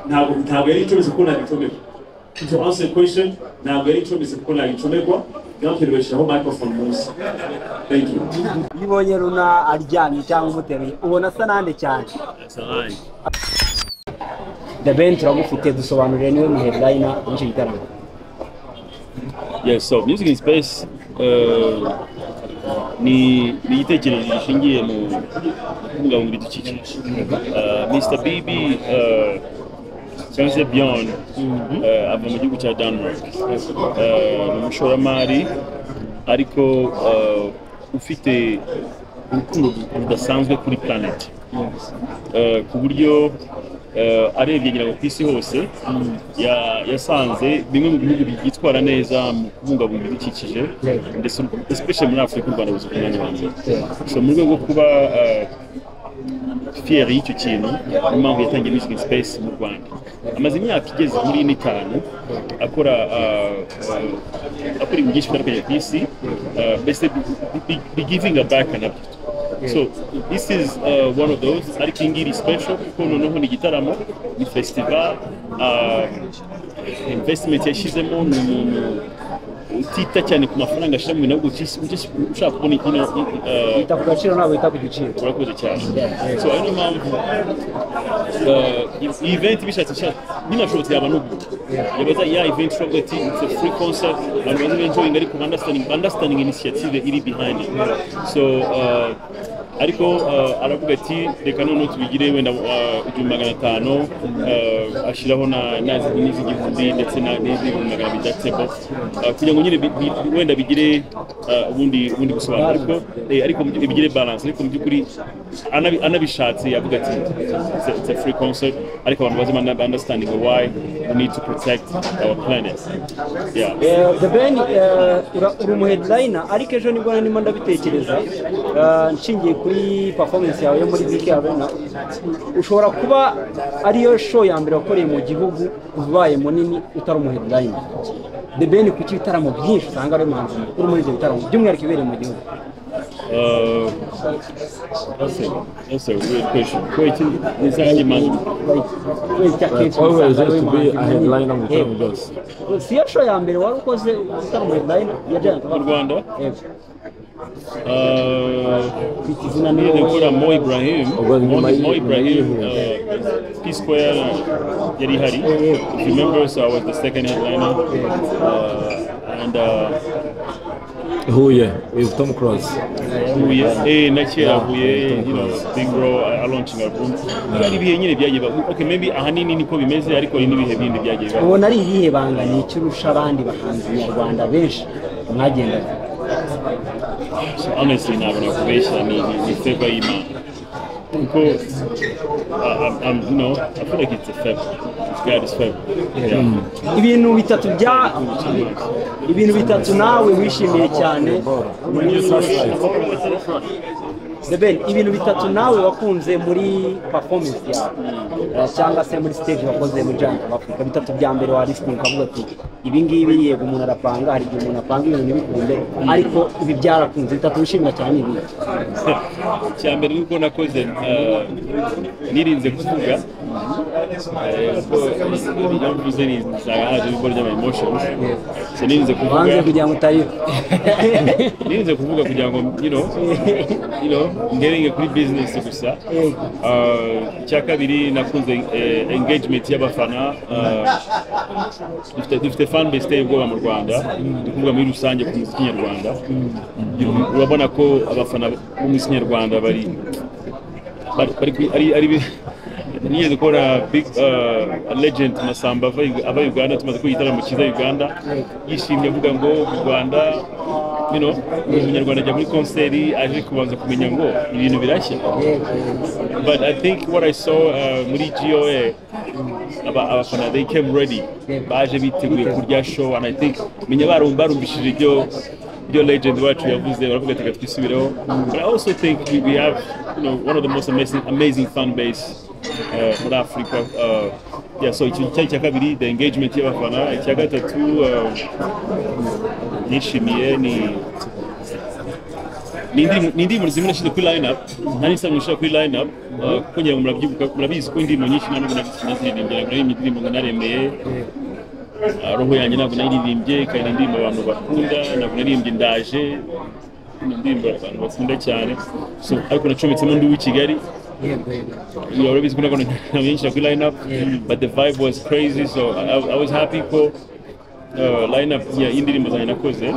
ntabwo yari icometse kuko nagicomekwa. To answer the question, ntabwo yari icometse kuko nagicomekwa. Ngamperebeshaho microphone munsi. Thank you. Ibonye Runa aryamye cyangwa umuteruye ubona asa nande cyane. Salani. The Ben turagufite dusobanurire niwe mu headliner w'iki gitaramo. Yes, so music in space ni igitekerezo gishingiye mu kubungabunga ibidukikije. Mr. Bibi cyangwa se Beyond ava mu gihugu cya Denmark. Ni umushoramari ariko ufite urukundo rudasanzwe kuri planet. Ku buryo arebye ngira ngo ku isi hose yasanze bimwe mu bihugu byitwara neza mu kubungabunga ibidukikije ndetse especially muri Afurika u Rwanda buzi ku mwanya wa mbere. So mu rwego rwo kuba fier y'icyo kintu niyo mpamvu yatangiye music in space mu Rwanda. Amaze imyaka igeze muri 5 akora ibintu byinshi bitandukanye ku isi, mbese be giving a back and up. So this is one of those. Ariko ingiri special kuko noneho ni gitaramo, ni festival, investment yashizemo utita cyane ku mafaranga ashira mu bintu ushaka kubona ita ku gaciro nabo ita ku giciro. Urakoze cyane. So ano mpamvu event bishatse binashobotse yaba n'ubwo yabaza ya event show that it's a free concert and we're enjoying ariko understanding initiative iri behind it. So ariko aravuga ati reka none tubigire wenda 500 ashiraho n'izindi gihumbi ndetse n'izindi 200 bidactable kugira ngo nyine wenda bigire ubundi gusobanura ariko bigire balance. Ariko mu byukuri anabishatse yavuga ati it's a free concert ariko abantu bazi understanding why we need to protect our planet. The Ben uri mu headliner ariko ejo nibwo ndimo ndabitekereza nshingiye kuri performance yawe yo muri BK Arena. Ushobora kuba ariyo show ya mbere wakoreye mu gihugu ubaye munini utari mu headliner. The Ben ku kitaramo byinshi usanga ari muhanzi uri muri ibyo bitaramo by'umwihariko ibereye mu gihugu. That's a weird question. It's actually always has to be a headliner with Thomas. Si yo show ya mbere wari ukoze utaramo headliner yajyana mu Rwanda. Mo Ibrahim P Square yari hari. If you remember, so I was the second headliner and Huye with Tom Cruise. Huye, next year Huye, you know, big bro, launching album. Ibihe nyine byagiye okay, maybe ahanini niko bimeze ariko n'ibihe bindi byagiye. Ubona ari ibihe banga ni kirusha abandi bahanzi nyarwanda benshi mwagenda. So honestly, ntabwo nakubeshya ni favor y'Imana. Because you know, I feel like it's a favor. It's God's favor. Ibintu bitatu nawe wishimiye cyane. The Ben, ibintu bitatu nawe wakunze muri performance yawe cyangwa se muri stage wakoze muri Janga Africa. Bitatu bya mbere wa listing ukavuga ati ibi ngibi yego umuntu arapanga, hari igihe umuntu apanga ibintu bikunde ariko ibi byarakunze. Bitatu wishimira cyane ibi. Cya mbere nuko nakoze nirinze kuvuga yavuze ni zagahaje ibikora by'ama emotions. So nirinze kuvuga kugira ngo utari nirinze kuvuga kugira ngo you know ngeringe kuri business gusa. Cya kabiri nakunze engagement y'abafana. Dufite fan base iteye ubwoba mu Rwanda, kuvuga muri rusange ku muziki nyarwanda. Urabona ko abafana b'umuziki nyarwanda bari niye dukora big legend Masamba ava Uganda, tumaze kuyitara mu kiza Uganda yishimye avuga ngo u Rwanda umunyarwanda ajya muri konseri aje kubanza kumenya ngo ibintu birashya. But I think what I saw muri GOA abafana they came ready, baje biteguye kurya show, and I think menya barumbishije ibyo legend wacu yavuze baravuga ati gatwisubireho. But I also think we have one of the most amazing fan base muri Africa. So icya kabiri the engagement y'abafana. Icya gatatu nishimiye ni Nindi muri zimwe nashize kuri line up nari nsanzwe nshaka kuri line up kugira ngo murabizi ko indirimbo nyinshi ntabwo naziririmbye nari indirimbo ngo naremeye roho yanjye ntabwo naririmbye kandi indirimbo abantu bakunda ntabwo naririmbye ndaje indirimbo abantu bakunda cyane so ariko nacometsemo ndi w'i Kigali already going to go kuri line up but the vibe was crazy so I was happy ko line up ya indirimbo zanjye nakoze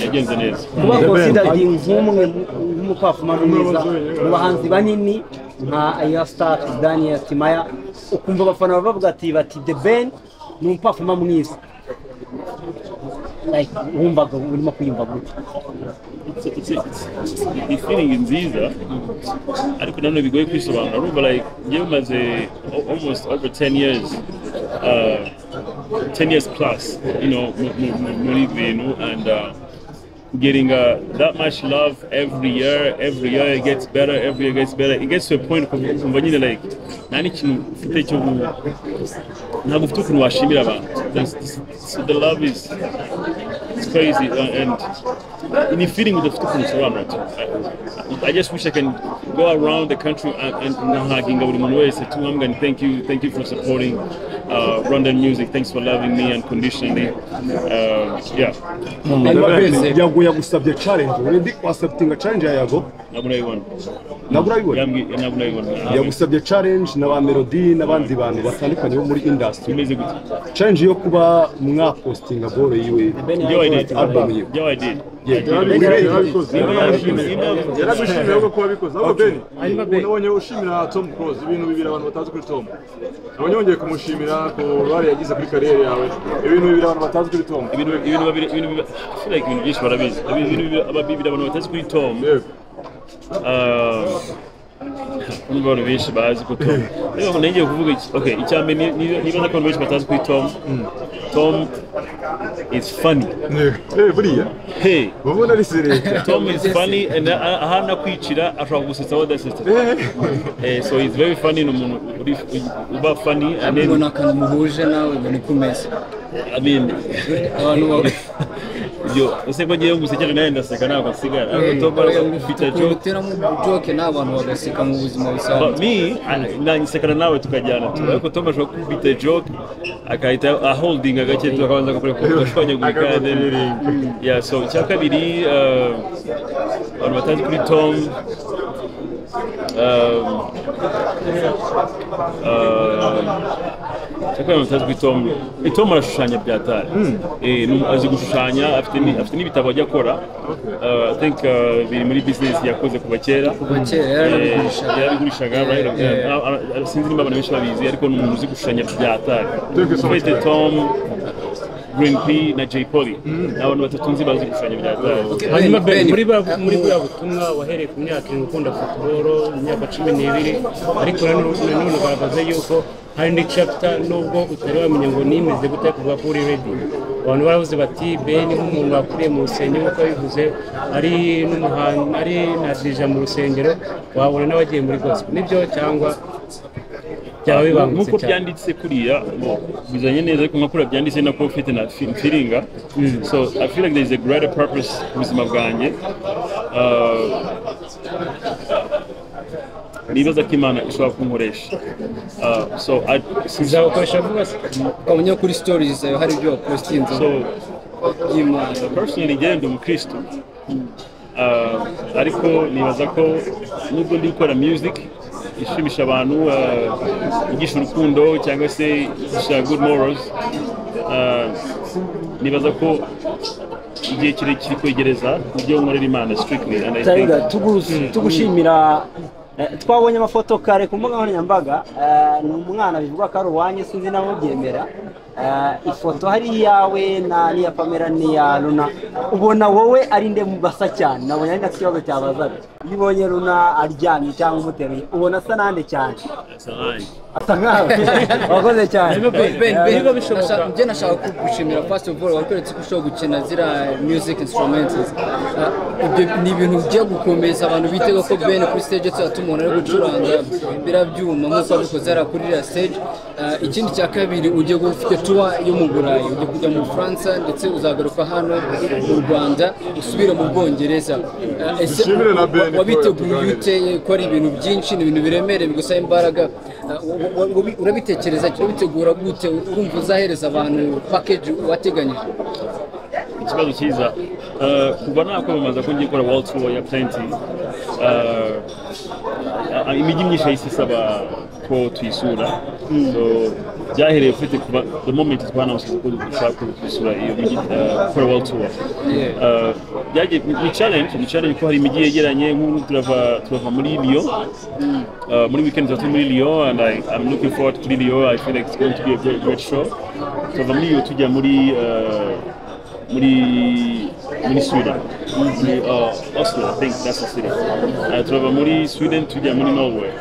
yagenze neza kuba considered nk'umwe nk'umupafuma mwiza mu bahanzi banini nka Ayastar Daniel Timaya ukumva abafana bavuga ati The Ben ni umupafuma mwiza like wumvaga urimo kuyumva gute the feeling is nziza ariko nanone bigoye kwisobanura urumva like njyewe maze almost over 10 years plus you know muri bintu and getting that much love every year it gets better it gets to a point kumva nyine like nani kintu ufite cyo ntabwo ufite ukuntu washimira abantu the love is it's crazy and in the feeling with the I just wish I can go around the country and hugging everyone way say to them and thank you for supporting Rwandan music, thanks for loving me unconditionally. Yeah. Yago yagusabye challenge urendi accepting a challenge yago nabura yagusabye challenge n'aba melody n'abandi bantu batandukanye bo muri industry imeze gute challenge yo kuba mwa posting agoro yiwe album yiwe yo I did yarabishimiye ko kuba bikoze abo Ben unabonye ushimira Tom Cruise ibintu bibiri abantu batazi kuri Tom abonye wongeye kumushimira ko bari yagize kuri career yawe ibintu bibiri abantu batazi kuri Tom ibintu like ibintu byinshi barabizi ibintu abantu batazi kuri Tom abantu benshi bazi ko Tom rero ngiye kuvuga okay icyambe niba nako benshi batazi kuri Tom is funny buriya hey ubona ari serious Tom is funny and ahana kwicira ashobora gusetsa wadasetsa so it's very funny n'umuntu uba funny and then ubona kana muhuje nawe bari kumeza I mean yo ese ko giye gusekera naye ndaseka nako sigara ariko Tom arafite joke n'abantu bagaseka mu buzima busanzwe me nanyisekana nawe tukajyana ariko Tom ashobora kubita joke akahita holding agace tukabanza gufanya gurika then yeah so cyakabiri abantu batazi kuri Tom cyakabiri batazi kuri Tom arashushanya byatari azi gushushanya afite n'ibitabo ajya akora I think biri muri business yakoze kuva kera yarabigurishaga sinzi niba abantu benshi babizi ariko ni umuntu uzi gushushanya byatari twese Tom Green P na J Polly abantu batatu nzi bazi gushushanya byatari hanyuma muri bwa butumwa wahereye ku myaka ukunda football imyaka 12 ariko nanone ugaragaza yuko hari ni chapter nubwo utari wamenye ngo nimeze gute kuva kuri ready abantu baravuze bati Ben nk'umuntu wakuriye mu rusengero uko bivuze ari n'umuhanzi ari na deja mu rusengero wabona n'abagiye muri gospel nibyo cyangwa nkuko byanditse kuriya bizanye neza ariko nkakura byanditse na profit na feelinga so I feel like there is a greater purpose mu buzima bwanjye nibaza ko Imana ishobora kunkoresha so sizabakoresha vuba ukabonye kuri stories hari ibyo postinze so personally ngende umukristo ariko nibaza ko nubwo ndi gukora music ishimisha abantu igisha urukundo cyangwa se igisha good morals nibaza ko igihe kirekire kwegereza ibyo nkorera Imana strictly and I think tugushimira twabonye amafoto kare ku mbuga nkoranyambaga ni umwana bivuga ko ari uwanjye sinzi naho byemera ifoto hari yawe na niya Pamela niya Luna ubona wowe ari nde mubasa cyane nabonye ari nakibazo cyabazaga ibonye Luna aryamye cyangwa umuteruye ubona asa nande cyane asa nkawe wakoze cyane niba bishoboka njye nashaka kugushimira first of all wakweretse ko ushobora gukina zira music instruments ibyo ni ibintu bigiye gukomeza abantu bitega ko Ben kuri stage tuzatumubona ari gucuranga birabyuma nk'uko abikoze ari kuri iriya stage. Ikindi cya kabiri ugiye gufite tour yo mu Burayi, ugiye kujya mu Bufaransa ndetse uzagaruka hano mu Rwanda usubire mu Bwongereza. Wabiteguye ute ko ari ibintu byinshi, ni ibintu biremereye bigusaba imbaraga, urabitekereza urabitegura gute, urumva uzahereza abantu package wateganyije? Ikibazo cyiza kuva nakwamamaza ko ngiye gukora world tour ya plenty, imijyi myinshi yahise isaba ko tuyisura, so byahereye ufite kuba the moment twanawusize ko dushaka kuyisura iyo mijyi gukora world tour. Byagiye ni challenge ko hari imijyi yegeranye, nk'ubu turava muri Lyon, muri weekend turi muri Lyon, and I'm looking forward to Lyon. I feel like it's going to be a very great show. Turava muri Lyon tujya muri Sweden, Oslo, I think that's the city. Turava muri Sweden tujya muri Norway.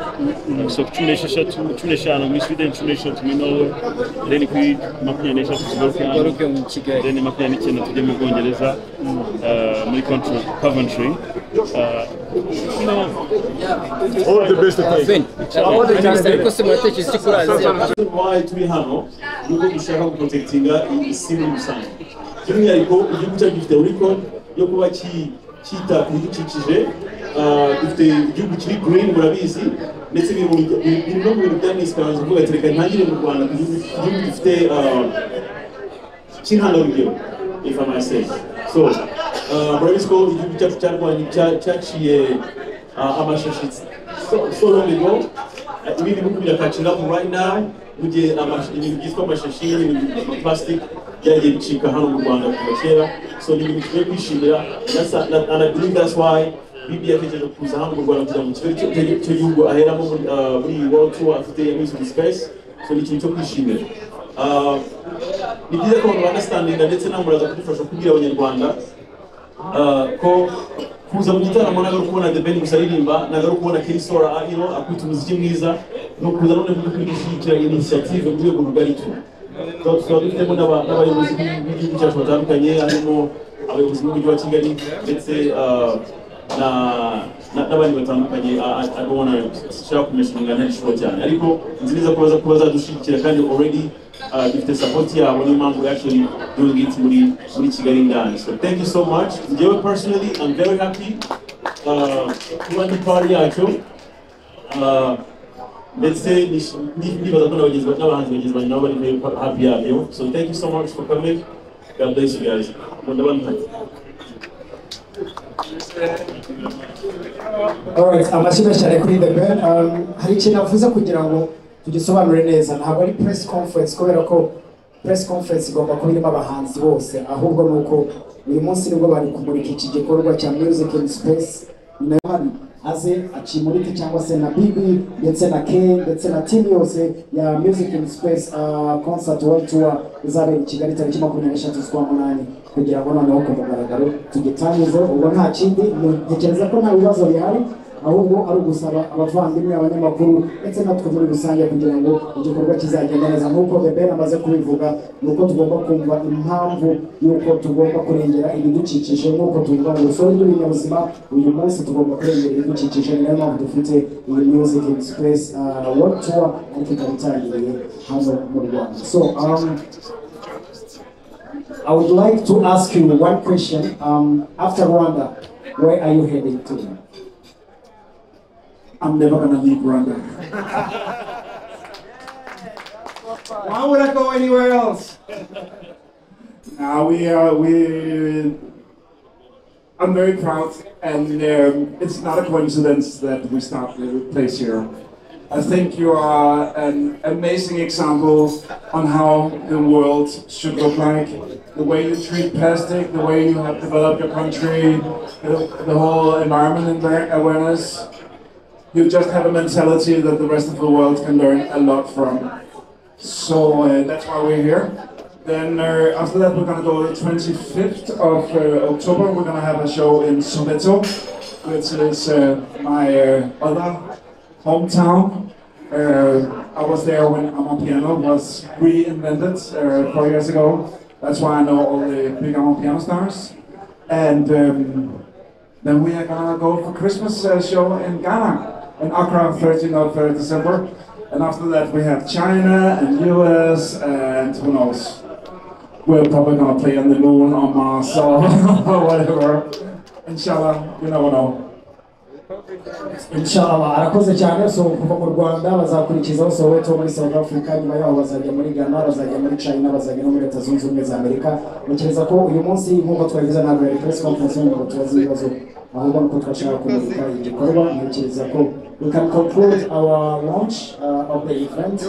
So cumi n'eshanu muri Sweden, cumi n'eshatu muri Norway, then kuri 23 tugaruke mu Kigali, then 29 tujya mu Bwongereza, muri Coventry. All the best of things. Why turi hano nuko dushaka guprotectinga isi muri rusange, by'umwihariko igihugu cyacu gifite record yo kuba cyita ku bidukikije. Dufite igihugu kiri green murabizi, ndetse biri no mu bintu by'anisikaranze kuvuga ati reka ntangire mu Rwanda igihugu gifite cy'intangarugero, if I may say so. Murabizi ko igihugu cyacu cyarwanye cyaciye amashashi so long ago. Ibindi bihugu birakacira mu right now, mugihe ibintu byitwa amashashi n'ibintu plastic byagiye bicika hano mu Rwanda kuva kera, so ni ibintu tugiye kwishimira, and I believe that's why bibi yatekereje kuza hano mu Rwanda kugira ngo kibe cyo gihugu aheramo muri world tour afite music space, so ni ikintu cyo kwishimira. Ni byiza ko abantu banastandinga ndetse namuraza kudufasha kubwira abanyarwanda ko kuza mu gitaramo nagaruka kubona The Ben gusa aririmba, nagaruka kubona Kirisora akwita umuziki mwiza, no kuza none kuri gushyigikira initiative mu rwego rugari tu. Tukaba dufitemo n'abayobozi b'igihugu cyacu batandukanye, harimo abayobozi b'umujyi wa Kigali ndetse n'abandi batandukanye. Shaka kumeshinga ntashobora cyane, ariko nzi neza ko bazadushyigikira kandi already dufite support yabo, niyo mpamvu actually doing it muri Kigali ndani. So thank you so much. Njyewe personally I'm very happy kuba ndi part yacu, ndetse nibaza ko n'abahanzi bagenzi banjye nabo bari very happy yabyo. So thank you so much for coming. God bless you guys. Alright, amashyi cyane kuri The Ben. Hari ikintu avuze kugira ngo tugisobanure neza, ntabwo ari press conference kubera ko press conference igomba kuba irimo abahanzi bose, ahubwo nuko uyu munsi nibwo bari kumurika iki gikorwa cya music in space. Nayo hari aze akimurike cyangwa se na Bibi ndetse na K ndetse na team yose ya music in space concert world tour izabera i Kigali tariki 23 z'ukwa munani, kugira ngo noneho ku mugaragaro tugitangize. Ubwo nta kindi, ntekereza ko nta bibazo bihari, ahubwo ari ugusaba abavandimwe, abanyamakuru ndetse natwe muri rusange kugira ngo igikorwa kizagenda neza. Nk'uko The Ben amaze kubivuga, nuko tugomba kumva impamvu y'uko tugomba kurengera ibidukikije, nk'uko tuvuga ngo urusobe rw'ibinyabuzima, uyu munsi tugomba kurengera ibidukikije. Niyo mpamvu dufite iyi music in space world tour ariko ikaba itangiriye hano mu Rwanda. So I would like to ask you one question. After Rwanda, where are you heading to? I'm never gonna leave Rwanda. Why would I go anywhere else? I'm very proud, and it's not a coincidence that we start the place here. I think you are an amazing example on how the world should look like. The way you treat plastic, the way you have developed your country, the whole environment awareness. You just have a mentality that the rest of the world can learn a lot from. So that's why we're here. Then after that we're gonna go the 25th of October. We're gonna have a show in Soweto, which is my other hometown. I was there when piano was reinvented 4 years ago. That's why I know all the big piano stars. And then we are gonna go for Christmas show in Ghana, in Accra, 13th of December. And after that we have China and US and who knows. We're probably gonna play on the moon, on Mars, or whatever. Inshallah, you never know. Inshallah, arakoze cyane. So kuva mu Rwanda bazakurikizaho Soweto muri South Africa, nyuma yaho bazajya muri Ghana, bazajya muri China, bazajya no muri Leta Zunze Ubumwe za Amerika. Ntekereza ko uyu munsi nk'uko twabivuze ntabwo yari press conference ngo tubaze ibibazo, ahubwo nuko twashaka kumurika igikorwa. Ntekereza ko we can conclude our launch of the event.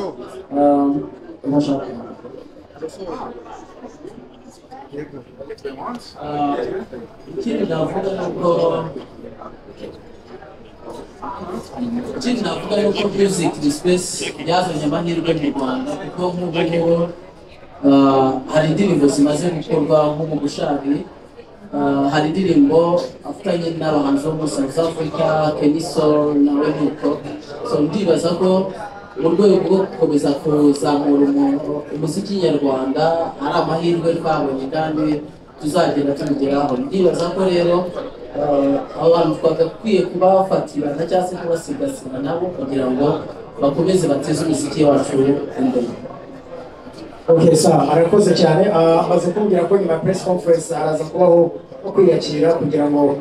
Ikindi navuga yuko music space yazanye amahirwe mu Rwanda, kuko nk'ubu hari indirimbo zimaze gukorwa nko mu Bushari, hari indirimbo afitanye n'abahanzi bo muri South Africa, Keniso nawe nuko. So ndibaza ko mu rwego rwo gukomeza kuzamura umuziki nyarwanda hari amahirwe twabonye kandi tuzagenda tubigeraho. Ndibaza ko rero abantu twagakwiye kubafatirana cyangwa se kubasigasira nabo kugira ngo bakomeze bateze umuziki wacu imbere. Okay, sawa, arakoze cyane. Maze kumbwira ko nyuma press conference araza kubaho no kwiyakira kugira ngo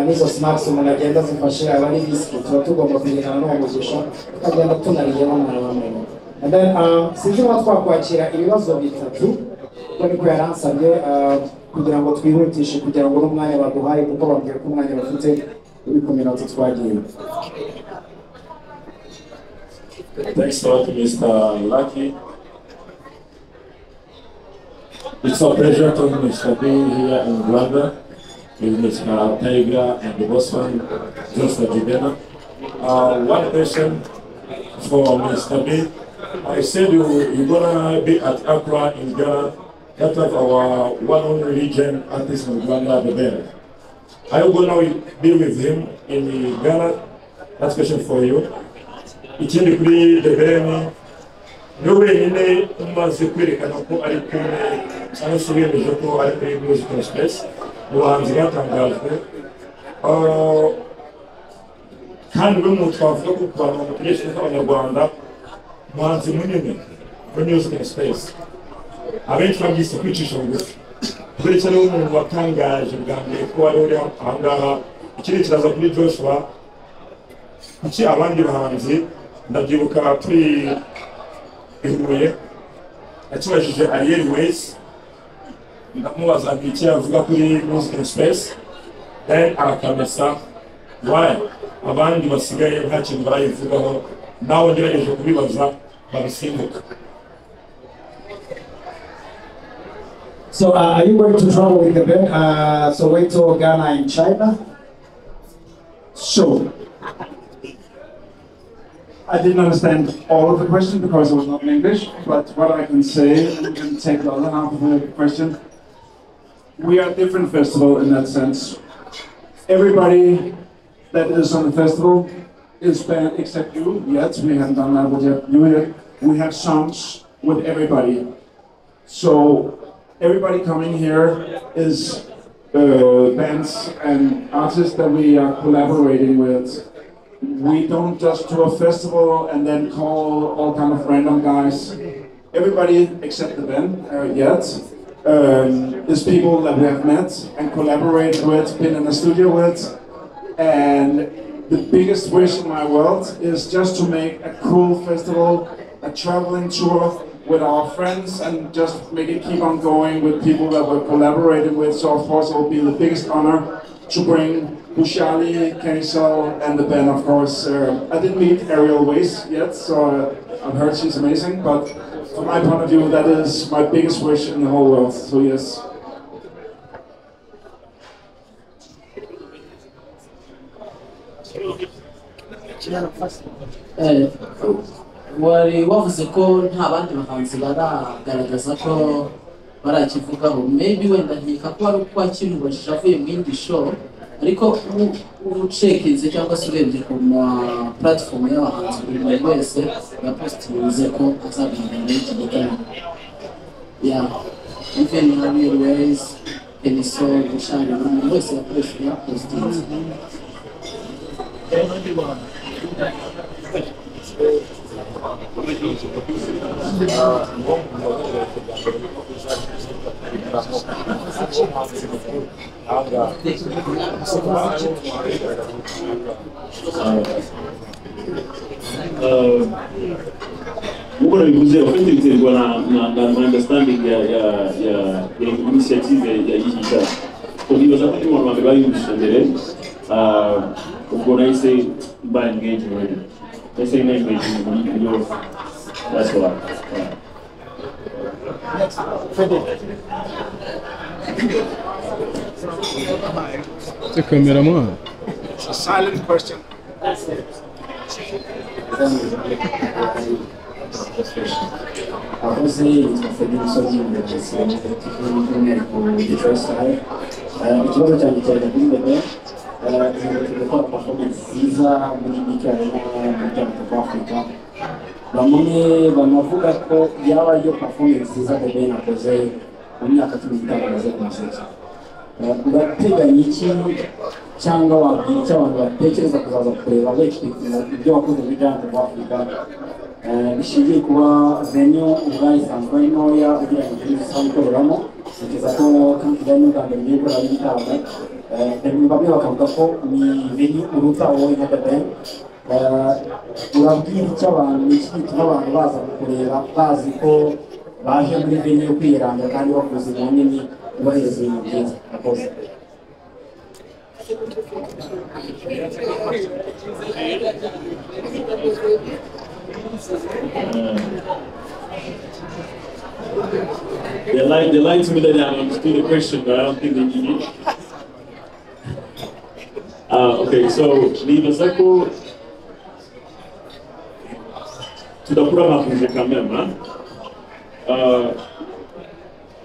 nizo snacks umuntu agenda zifashe abari biscuit, tuba tugomba kugendana no mugisha tukagenda tunariye n'abamwe. And then sinzi ko twakwakira ibibazo bitatu ko niko yaransabye kugira ngo twihutishe kugira ngo n'umwanya baduhaye kuko bambwiye ko umwanya bafite uri ku minota twagiye. Thanks a lot, Mr. Lucky. It's a pleasure to be here in Uganda with Mr. Tiger and the bossman, Dusa. One question for Mr. B. I said you're gonna be at Accra in Ghana, that of our one region artist in Uganda, the Ben. Are you gonna be with him in Ghana? That's a question for you. Ikindi kuri the Ben, no wenyine umaze kwerekana ko ari kumwe cyangwa se wiyemeje ko ari kuri musical space mu bahanzi batangajwe, kandi bimwe twavuga ko kubantu bamutegereje nk'abanyarwanda umuhanzi munini muri musical space abenshi babyise kwicisha bugufi, uretse niwe umuntu watangaje bwa mbere ko ari uri ahangaha. Ikindi kiraza kuri Joshua, kuki abandi bahanzi ndabyibuka turi ihuye yakibajije Ariel Ways ndamubaza iki avuga kuri musical space, then arakamesa why abandi basigaye nta kintu barayivugaho, nawe ngerageje kubibaza babisimbuka. So are you going to travel with the Ben, Soweto, Ghana and China? So, I didn't understand all of the question because it was not in English, but what I can say, you can take the other half of the question. We are a different festival in that sense. Everybody that is on the festival is banned except you. Yet, we haven't done that with you yet. We have songs with everybody. So, everybody coming here is bands and artists that we are collaborating with. We don't just do a festival and then call all kind of random guys. Everybody except the Ben yet is people that we have met and collaborated with, been in the studio with. And the biggest wish in my world is just to make a cool festival, a traveling tour with our friends and just make it keep on going with people that we're collaborating with. So of course it will be the biggest honor to bring Bushali, Keniso, and the Ben, of course. I didn't meet Ariel Ways yet, so I've heard she's amazing, but from my point of view, that is my biggest wish in the whole world, so yes. Wari wavuze ko nta bandi bahanzi baragaragaza ko barakivugaho, maybe wenda nkeka ko ari uko akimubajije avuye mu yindi show ariko ucekinze cyangwa se urebye ku ma platform y'abahanzi buri muntu wese yapositinze ko azagaragara muri iki gitaramo. Even Harry Ways, Keniso, gucuranga, buri wese yapositinze. Nk'uko nabivuze ofite biterwa na understanding ya initiative ya iki gitaramo. Nibaza ko umuntu wa mbere bayumvise mbere ubwo nahise mba engage already. Nahise engage muri yo. That's why. The cameraman. It's a silent question. Avuze yitwa umusozi w'umugezi by'umwihariko Detroit style. Ikibazo cyanjye cyane kuri The Ben gukora performance nziza muri Nigeria mu gihugu cya Afrika. Bamwe banavuga ko yaba ariyo performance nziza The Ben akoze mu myaka 15 amaze ku muziki. Urateganya iki cyangwa wabwira icyo abantu batekereza kuzaza kureba ibyo wakoze muri gihugu Afrika? Bishingiye kuba venue ubwayo isanzwe ari ntoya ugereranyije n'izisanzwe ikoreramo, ntekereza ko kandi venue bwa mbere ngiye gukora igitaramo, bamwe bakavuga ko ni venue uruta wowe nka The Ben. Urabwira icyo abantu, iki gituma abantu baza kureba bazi ko baje muri venue yo kwiranga kandi bakoze bunini ubahereza ibintu byiza akoze. They lied to me that I understood the question, but I don't think they did it. Okay, so nibaza ko tudakura amavuze kamera.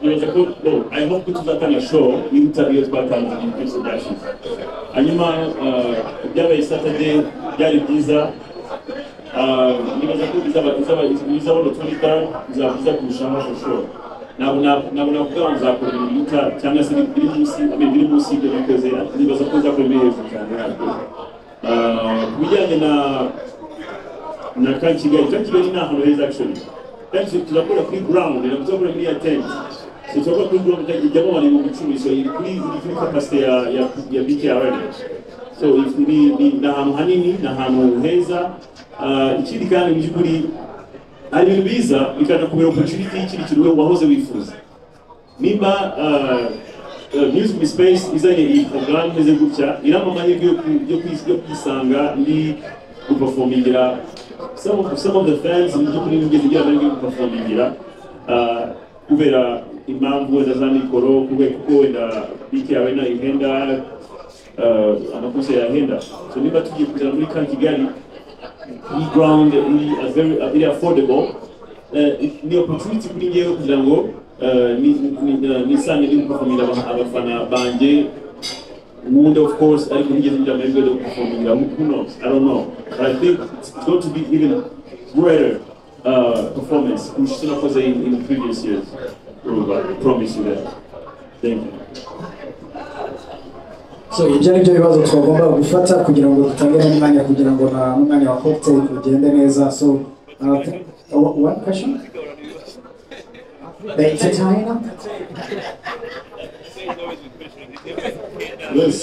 Nibaza ko I hope ko tuzatanga show y'ibitaro twatanze mu kwezi gashize. Hanyuma byabaye Saturday byari byiza. Nibaza ko bizaba no 23 bizavuza kurushaho show. Nabona kugira ngo nzakora ibintu cyangwa se biri munsi y'ibyo nakoze. Nibaza ko nzakora neza cyane ntabwo. Bijyanye na Kigali ni ahantu heza actually. Kandi tuzakora kuri ground, tuzakora muri tent. Tuzakora kuri ground ijyamo abantu mu bicumi, so iri kuri capacity ya BK Arena. So ni ahantu hanini, ni ahantu heza. Ikindi kandi mu by'ukuri hari ibintu biza bikaza kubera opportunity y'ikindi kintu wahoze wifuza. Nimba music space izanye iyi program meze gutya, iramo amahirwe yo kwisanga ndi guperformingira some of the fans mu by'ukuri bigeze bya bari guperformingira kubera impamvu wenda za mikoro kuko wenda BK Arena ihenda amakosa yahenda. So nimba tugiye kugera muri Kigali ground very affordable, ni opportunity kuri ngewe kugira ngo nisange ndi guperformingira abafana banje. Would of course I could get into the performing. Who knows? I don't know. But I think it's going to be even greater performance, which is not in previous years. I promise you that. Thank you. So ibyo ari byo bibazo twagomba gufata kugira ngo dutange n'umwanya kugira ngo na n'umwanya wa cocktail ugende neza. So one question? The entertainer? Yes.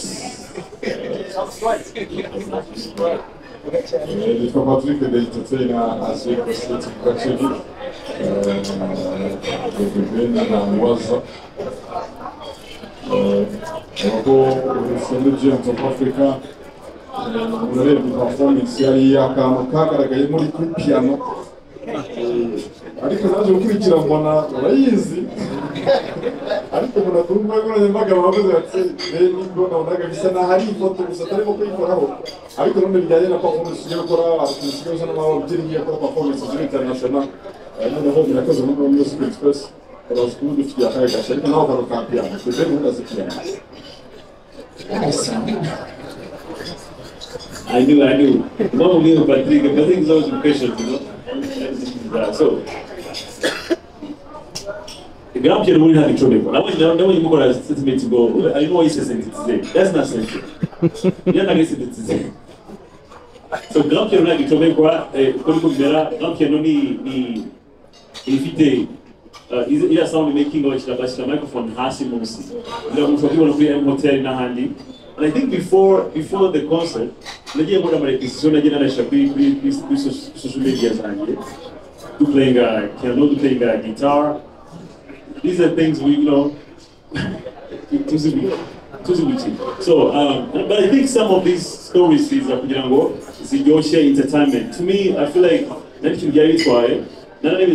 Nitwa Patrick the entertainer as we proceed to continue. The Ben and Waza. From the Giant of Africa. Unarebye performance yari akantu kagaragaye muri kuri piano. Ariko naje gukurikira mbona urayizi. Ariko mbona ku mbuga nkoranyambaga bavuze bati nibwo nabonaga bisa naho ari ifoto gusa atarimo kuyikoraho. Ariko none bijyanye na performance ugiye gukora, ugiye gusa n'amabwiriza ugiye gukora performance ziri international. Noneho birakoze muri Music Express. Abazungu dufitiye akahe gashyari naho baro ka piano. Tebe ntugaze piano. I knew. Mom knew Patrick is always impatient, you know. So, the grandparent wouldn't have the trouble. Now when you go to statement to go, I know what he says it today. That's not sensible. You're not going to say it today. So, grandparent like the trouble, grandparent ni éviter. Il a sound making of the microphone has him mostly. And I think before the concert, najia mbona marekisho najia na shabi social media zangu to playing piano, to playing guitar. These are things we know so but I think some of these stories is share entertainment. To me, I feel like that should get it why none of it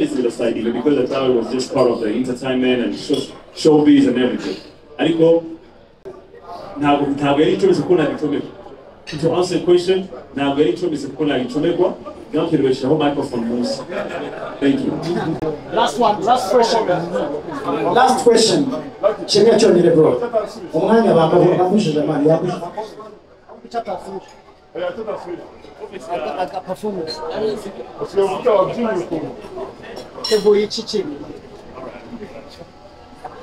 is the side because I thought it was just part of the entertainment and showbiz and everything. I think ntabwo yari icyo kubona gitomekwa. To answer the question, ntabwo yari icyo kubona gitomekwa. Grandparent bashyiraho microphone munsi. Thank you. Last question. Chemia cyonyine bro. Umwanya bamujije mani yakuje. Performance. Teguye iki kintu.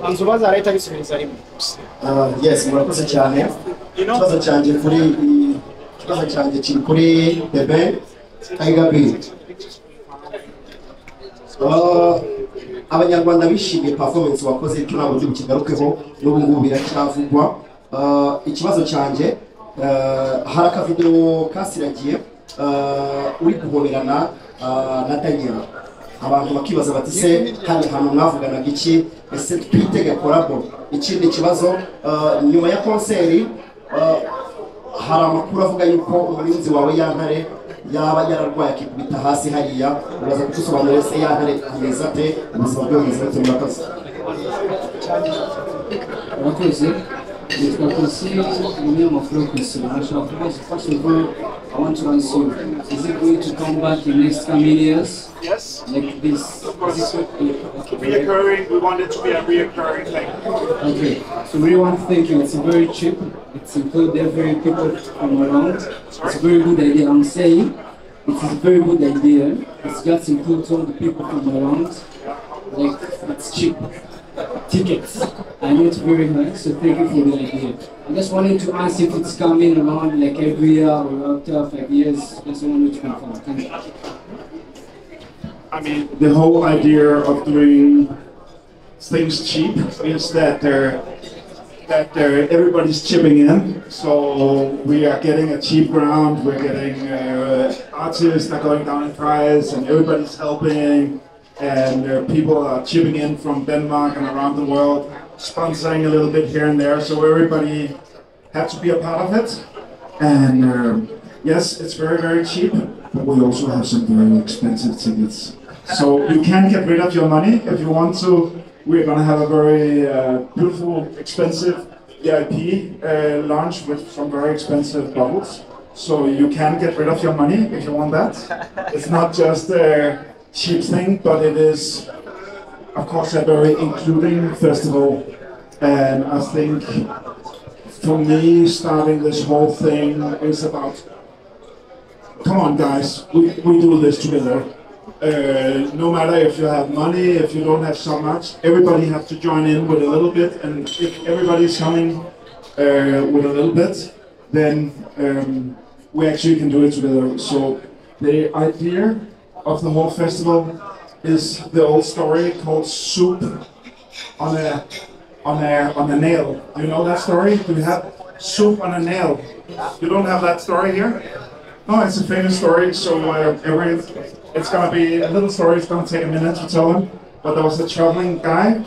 Anzubaza leta bisubiriza rimwe. Yes, murakoze cyane. Ikibazo cyanjye kiri kuri The Ben Tiger Beat. Abanyarwanda bishimiye performance wakoze cyo ntabwo bukigarukeho n'ubu ngubu biracyavugwa. Ikibazo cyanjye hari akavideo kasiragiye uri guhoberana na Daniel. Abantu bakibaza bati se kandi hano mwavuganaga iki ese twitege collabo. Ikindi kibazo nyuma ya konseri hari amakuru avuga yuko umurinzi wawe Yantare yaba yararwaye akikubita hasi hariya. Uraza kudusobanurira se Yantare ameze ate ubuzima bwe bumeze bute murakoze. Murakoze. It's what we see in the amakuru ku isi. First of all, I want to ask you, is it going to come back in next coming years? Yes. Like this? Reoccurring, we want it to be a reoccurring thing. Okay, so we want to thank you. It's very cheap. It's include every people from around. It's a very good idea. I'm saying it's a very good idea. It's just includes all the people from around. Like, it's cheap. Tickets. I know it's very high, so thank you for the idea. I just wanted to ask if it's coming around like every year or after 5 years. Just wanted to confirm. Thank you. I mean, the whole idea of doing things cheap is that everybody's chipping in. So we are getting a cheap ground. We're getting artists that are going down in price, and everybody's helping. And people are chipping in from Denmark and around the world, sponsoring a little bit here and there, so everybody had to be a part of it. And yes, it's very, very cheap, but we also have some very expensive tickets. So you can get rid of your money if you want to. We're going to have a very beautiful, expensive VIP launch with some very expensive bottles. So you can get rid of your money if you want that. It's not just cheap thing, but it is, of course, a very including festival. And I think, for me, starting this whole thing is about, come on guys, we do this together. No matter if you have money, if you don't have so much, everybody has to join in with a little bit, and if everybody's coming with a little bit, then we actually can do it together. So the idea of the whole festival is the old story called soup on a nail. Do you know that story? Do we have soup on a nail? You don't have that story here? No, it's a famous story. So it's gonna be a little story. It's gonna take a minute to tell him. But there was a traveling guy.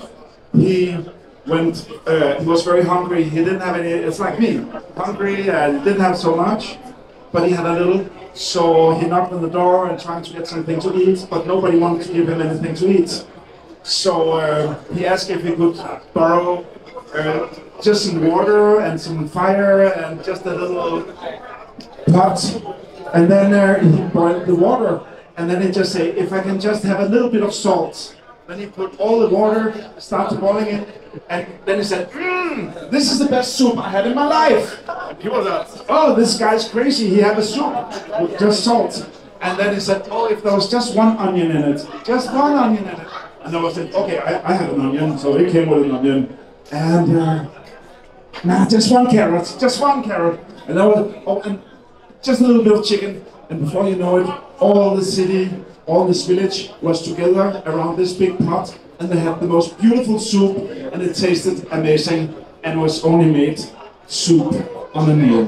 He went. He was very hungry. He didn't have any. It's like me, hungry. Didn't have so much, but he had a little. So he knocked on the door and tried to get something to eat, but nobody wanted to give him anything to eat. So he asked if he could borrow just some water and some fire and just a little pot. And then he boiled the water. And then he just said, if I can just have a little bit of salt. Then he put all the water, started boiling it, and then he said, this is the best soup I had in my life. And people said, oh, this guy's crazy, he had a soup with just salt. And then he said, oh, if there was just one onion in it, just one onion in it. And I said, okay, I had an onion, so he came with an onion. And, nah, just one carrot, just one carrot. And I was, oh, and just a little bit of chicken. And before you know it, all the city, all this village was together around this big pot, and they had the most beautiful soup, and it tasted amazing, and was only made soup on a nail.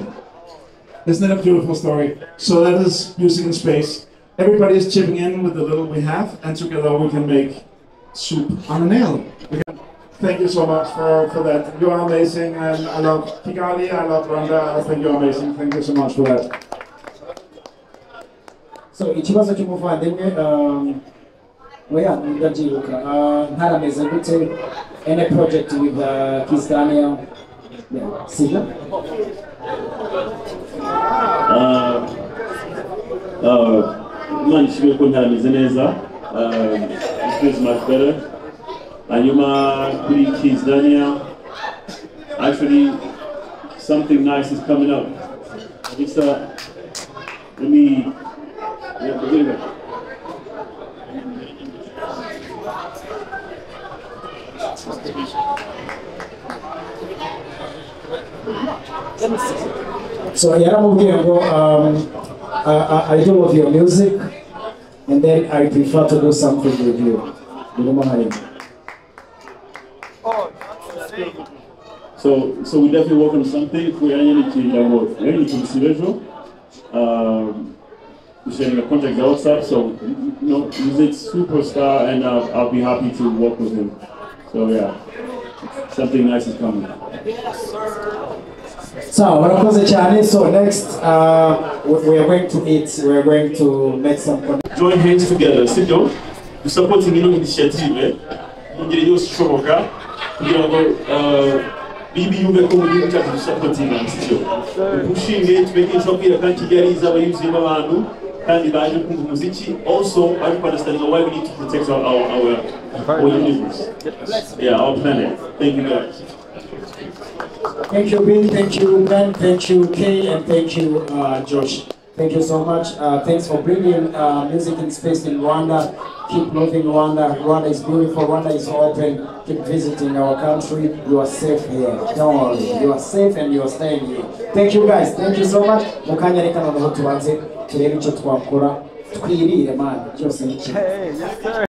Isn't that a beautiful story? So that is Music in Space. Everybody is chipping in with the little we have, and together we can make soup on a nail. Thank you so much for that. You are amazing, and I love Kigali, I love Rwanda. I think you're amazing. Thank you so much for that. So ikibazo cy'umuvandimwe oya ndabyibuka ntarameze gute any project with Kiss Daniel sibyo Imana ishimwe ko ntarameze neza it feels much better hanyuma kuri Kiss Daniel actually something nice is coming up. It's let me So yaramubwiye ngo I do love your music and then I prefer to do something with you. So we definitely work on something. We are going to sharing a contract outside, so you know, he's a superstar, and I'll be happy to work with him. So yeah, something nice is coming. So next we are going to eat. We are going to make some. Join hands together. Sit down. To supporting initiative. Ngeri yose ishoboka kugira ngo bibi yumve ko mu gihugu cyacu dusapotinga sicyo. Ushinge tubeke twabwira kandi Kigali izaba yuzuyemo abantu. And also understanding why we need to protect our universe. Yeah, our planet. Thank you guys. Thank you, Bill. Thank you, Ben. Thank you, Kay, and thank you, Josh. Thank you so much. Thanks for bringing Music in Space in Rwanda. Keep loving Rwanda. Rwanda is beautiful. Rwanda is open. Keep visiting our country. You are safe here. Don't worry. You are safe and you are staying here. Thank you guys. Thank you so much. Mukanya reka noneho tubanze turebe icyo twakora twirire man byose ni kimwe.